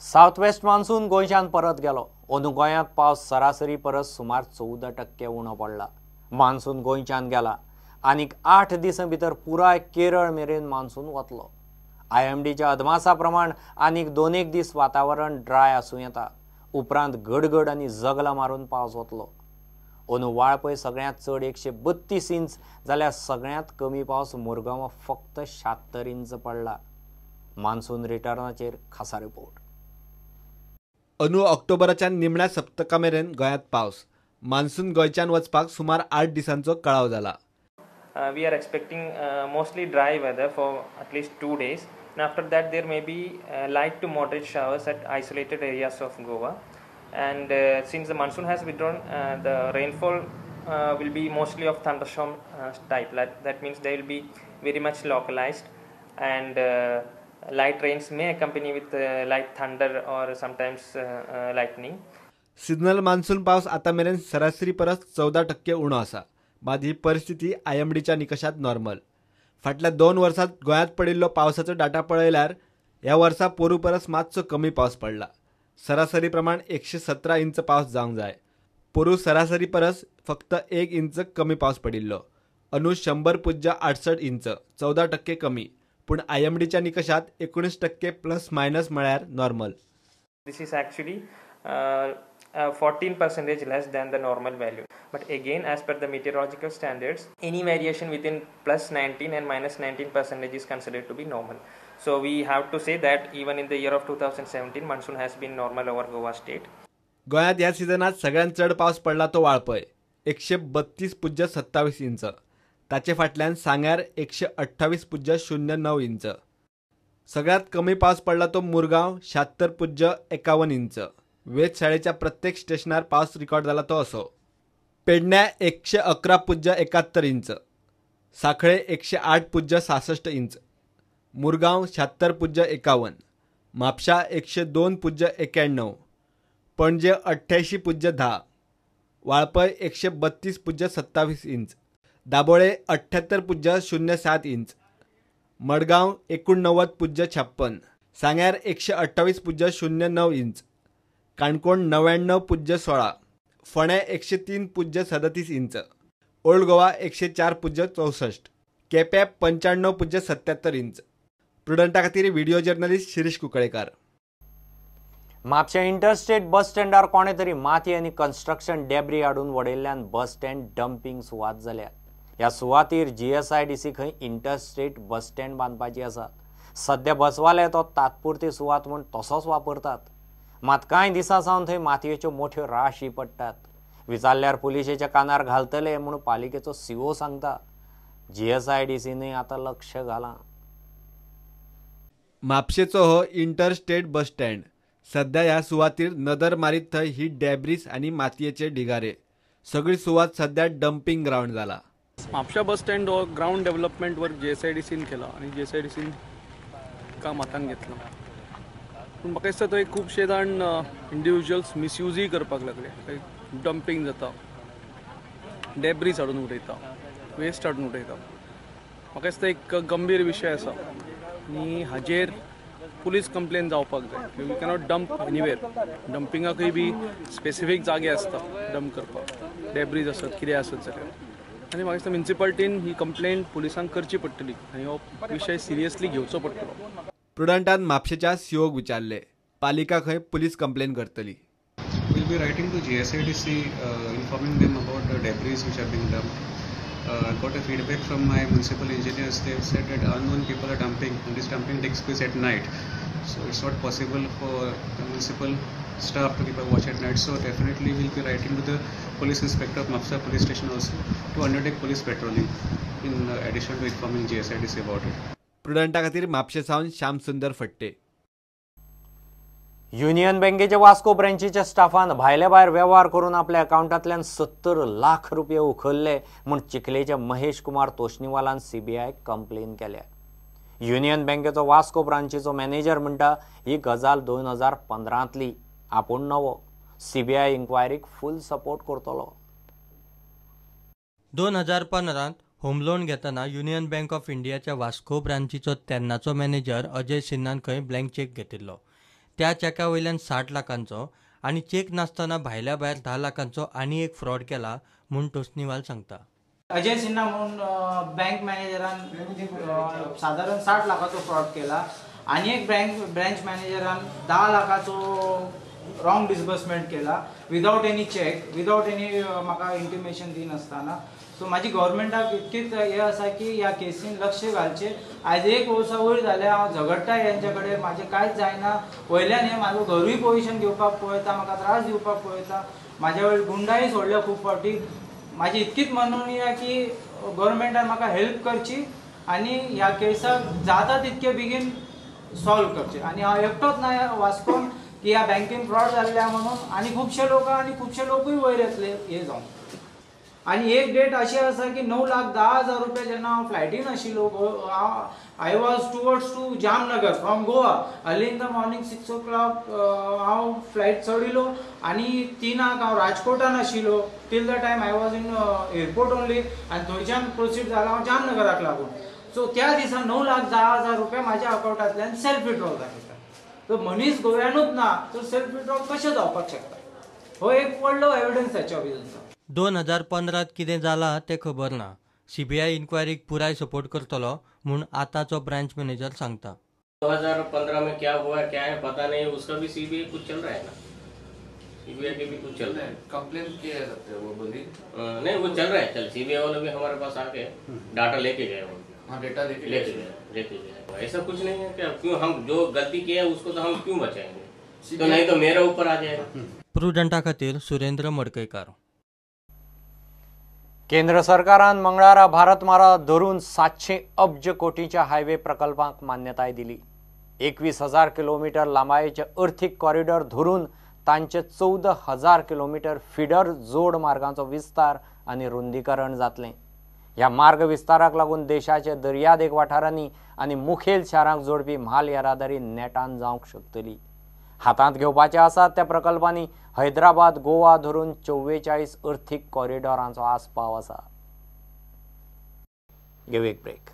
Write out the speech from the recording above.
South west monsoon गोंयच्यान परत गेलो। अंदू गोंयांत पावस सरासरी परस सुमार 14% उणो पडला। मान्सून गोंयच्यान गेला आनीक 8 दिसां भितर पुराय केरळ मेरेन मान्सून वतलो। IMDच्या अदमासा प्रमाण आनीक 2-1 दीस वातावरण ड्राय आसूं येता। उपरांत गडगड आनी जगलां मारून पावस वतलो। अंदू वाळपय सगळ्यांत चड 132 इंच जाल्यार सगळ्यांत कमी पावस मुरगांवां फक्त 76 इंच पडला। मान्सून रिटर्नाचेर खासा रिपोर्ट। अंदू ऑक्टोबराच्या निमण्या सप्तका मेरेन गोंयांत पावस। मान्सून गोंयच्यान वचपाक सुमार 8 दिसांचो कळाव जाला। We are expecting mostly dry weather for at least 2 days, and after that there may be light to moderate showers at isolated areas of Goa. And since the monsoon has withdrawn, the rainfall will be mostly of thunderstorm type. That means they will be very much localized, and light rains may accompany with light thunder or sometimes lightning. Seasonal monsoon पावस आता मेरेन सरासरी परस 14% उणो आसा। मात ही परिस्थिती IMDच्या निकषात normal. फाटल्या 2 वर्सांत गोंयांत पडिल्लो पावसाचो डाटा पळयल्यार ह्या वर्सा पोरू परस मातसो कमी पावस पडला। सरासरी प्रमाण 117 इंच पावस जावंक जाय। पोरू सरासरी परस फक्त 1 इंच कमी पावस पडिल्लो। अंदू 100.68 इंच 14% कमी, पूण IMDच्या निकषात 19% प्लस मायनस म्हळ्यार normal. This is actually 14% less than the normal value. But again, as per the meteorological standards, any variation within plus 19 and minus 19% is considered to be normal. So we have to say that even in the year of 2017, monsoon has been normal over Goa state. गोंयांत ह्या सिजनात सगळ्यांत चड पावस पडला तो Valpoi 132.27 inch. ताचे फाटल्यान सांग्यार 128.09 इंच। सगळ्यात कमी पावस पडला तो मुरगांव 76.51 इंच। वेधशाळेच्या प्रत्येक स्टेशनार पावस रिकॉर्ड जाला तो असो। पेडण्यां 111.71 इंच, सांखळे 108.66 inch, Mormugao 76.51, Mapusa 102.91, Panaji 88.10, Valpoi 132.27 inch, Dabolim 78.07 inch, Madgaon 89.56, सांग्यार 128.09 inch, Canacona 99.16, Ponda 103.37 inch, old Goa 104.64, Quepem 95.77 inch. प्रुडंटा खातीर video journalist Shirish Kunkalekar. Mapusa interstate bus स्टँडार कोणे तरी माती आनी कन्स्ट्रक्शन डेब्री हाडून वडयल्ल्यान बस स्टँड डंपिंग सुवात जाल्या। ह्या सुवातीर GSIDC खंय इंटरस्टेट बस स्टँड बांदपाची आसा। सध्या बसवाले तो तात्पुरती सुवात म्हूण तसोच वापरतात। मात कांय दिसां सावन थंय मातयेच्यो मोठ्यो राशी पडटात। विचारल्यार पुलिशेच्या कानार घालतले म्हूण पालिकेचो CO सांगता। GSIDCनूय आतां लक्ष घालां। म्हापशेचो हो इंटरस्टेट बस स्टँड सध्या ह्या सुवातीर नदर मारीत थंय ही डेब्रीज आनी मातयेचे ढिगारे। सगळी सुवात सध्या डंपिंग ग्राउंड जाला। म्हापशा बस स्टँड हो ग्राउंड डेव्हलपमेंट वर्क GSIDCन केला आनी GSIDCन काम हातान घेतला। पूण म्हाका दिसता थंय खुबशे जाण इंडिविज्युअल्स मिसयूजय करपाक लागले। डंपिंग जाता, डेब्रीज हाडून उडयता, वेस्ट हाडून उडयता। म्हाका दिसता एक गंभीर विशय आसा आनी हाजेर पुलीस कंप्लेन जावपाक जाय। You cannot dump anywhere. डंपिंगाकय बी स्पेसिफीक जागे आसता डंप करपाक, डेब्रीज आसत कितें आसत जाल्यार। आनी म्हाका दिसता म्युनिसिपालिटीन ही कंप्लेन पुलिसांक करची पडटली आनी हो विशय सिरियसली घेवचो पडटलो। प्रुडंटान म्हापशेच्या COक विचारले, पालिका खंय पुलीस कंप्लेन करतली। We'll be writing to GSIDC informing them about the debris which have been dumped. I got a feedback from my municipal engineers. They have said that unknown people are dumping, and this dumping takes place at night. So it's not possible for the municipal staff to keep a watch at night. So definitely we'll be writing to the police inspector of Mapsa police station also to undertake police patrolling in addition to informing GSIDC about it. प्रुडंटा खातीर म्हापशे सावन श्याम सुंदर फट्टे। Union बँकेच्या Vasco ब्रँचीच्या Staffan भायल्या भायर वेव्हार करून आपल्या अकाउंटांतल्यान 70 लाख रुपये उखल्ले म्हूण चिखलेच्या महेश कुमार तोष्णीवालान CBI कंप्लेन केल्या। युनियन बँकेचो वास्को ब्रांचीचो मॅनेजर म्हणटा ही गजाल 2015तली। आपूण नवो। CBI इन्क्वायरीक फुल सपोर्ट करतलो। 2015 होम लोन घेतना युनियन बँक ऑफ इंडियाच्या वास्को ब्रांचीचो तेन्नाचो मॅनेजर अजय सिन्हान खंय ब्लँक चेक घेतिल्लो। त्या चॅका वयल्यान 60 लाखांचो आणि चेक नासतना भायल्या भायर 10 लाखांचो आणि एक फ्रॉड केला म्हूण तोष्णीवाल सांगता. अजय सिन्हा म्हणून बँक मॅनेजरान साधारण 60 लाखाचो फ्रॉड केला आणि एक ब्रँच मॅनेजरान 10 लाखाचो रॉंग डिसबर्समेंट केला without any check, without any म्हाका इंटिमेशन दिनासतना. सो माझी गव्हर्मेंटाक इतकीच हे आसा की ह्या केसीन लक्ष घालचे. आज 1 वर्सा वयर जालें हांव झगडटा यांच्या कडेन, म्हाजें कांयच जायना. वयल्यान हे म्हाजो घरूय पोजिशन घेवपाक पळयता, म्हाका त्रास दिवपाक पळयता. म्हाज्या वेळी गुंडाय सोडल्या खूब फावटी. माझी इतकीच म्हणणी आहे की गव्हर्मेंटान म्हाका हेल्प करची आणि ह्या केसाक जाता तितके बेगीन सॉल्व करचे. आणि हांव एकटोच ना वास्कोन की ह्या बँकेन फ्रॉड जाल्ल्या म्हणून, आणि खुबशे लोकूय वयर येतले हे जावन. आणि एक डेट अशी आसा की 9,10,000 रुपया जेन्ना हांव फ्लायटीन आशिल्लो, I was towards to Jamnagar from Goa. Early in the morning 6 o'clock हांव फ्लायट चडिलो आणि 3 हांव राजकोटान आशिल्लो. Till the time I was in airport only, आणि थंयच्यान प्रोसीड जाला हांव जामनगराक लागून. सो त्या दिसा 9,10,000 रुपया म्हाज्या अकाउंटांतल्यान सेल्फ विड्रॉल दाखयता. तो मनीस गोव्यानूच ना, तो सेल्फ विड्रॉल कशें जावपाक शकता? हो एक व्हडलो एविडन्स त्याच्या विरुद्ध. 2015 कितें जालां तें खबर ना. CBI इन्क्वायरीक पुराय सपोर्ट करतलो म्हूण आतांचो ब्रांच मॅनेजर सांगता. 2015 में क्या हुआ क्या है पता नहीं, उसका भी CBI कुछ चल रहा है ना, CBI के भी कुछ चल रहा है. कंप्लेन किया है सकते वो बोली नहीं वो चल रहा है, चल CBI वाले भी हमारे पास आके डाटा लेके गए वो. हाँ डेटा लेके गए. ऐसा कुछ नहीं है क्या, क्यों हम जो गलती किया है उसको तो हम क्यों बचाएंगे, तो नहीं तो मेरा ऊपर आ जाएगा. प्रुडंटा खातीर सुरेंद्र मडकयकार. केंद्र सरकारान मंगळारा भारतमाला धरून 700 अब्ज कोटीच्या हायवे प्रकल्पांक मान्यताय दिली. 21,000 किलोमीटर लांबायेचे अर्थीक कॉरिडॉर धरून तांचे 14,000 किलोमीटर फिडर जोड मार्गांचो विस्तार आनी रुंदीकरण जातलें. ह्या मार्ग विस्ताराक लागून देशाचे दर्यादेग वाठारांनी आनी मुखेल शारांक जोडपी म्हाल येरादारी नेटान जावंक शकतली. हातांत घेवपाचे आसात त्या प्रकल्पांनी हैदराबाद गोवा धरून 44 अर्थीक कॉरिडॉरांचो आस्पाव आसा. घेऊ एक ब्रेक.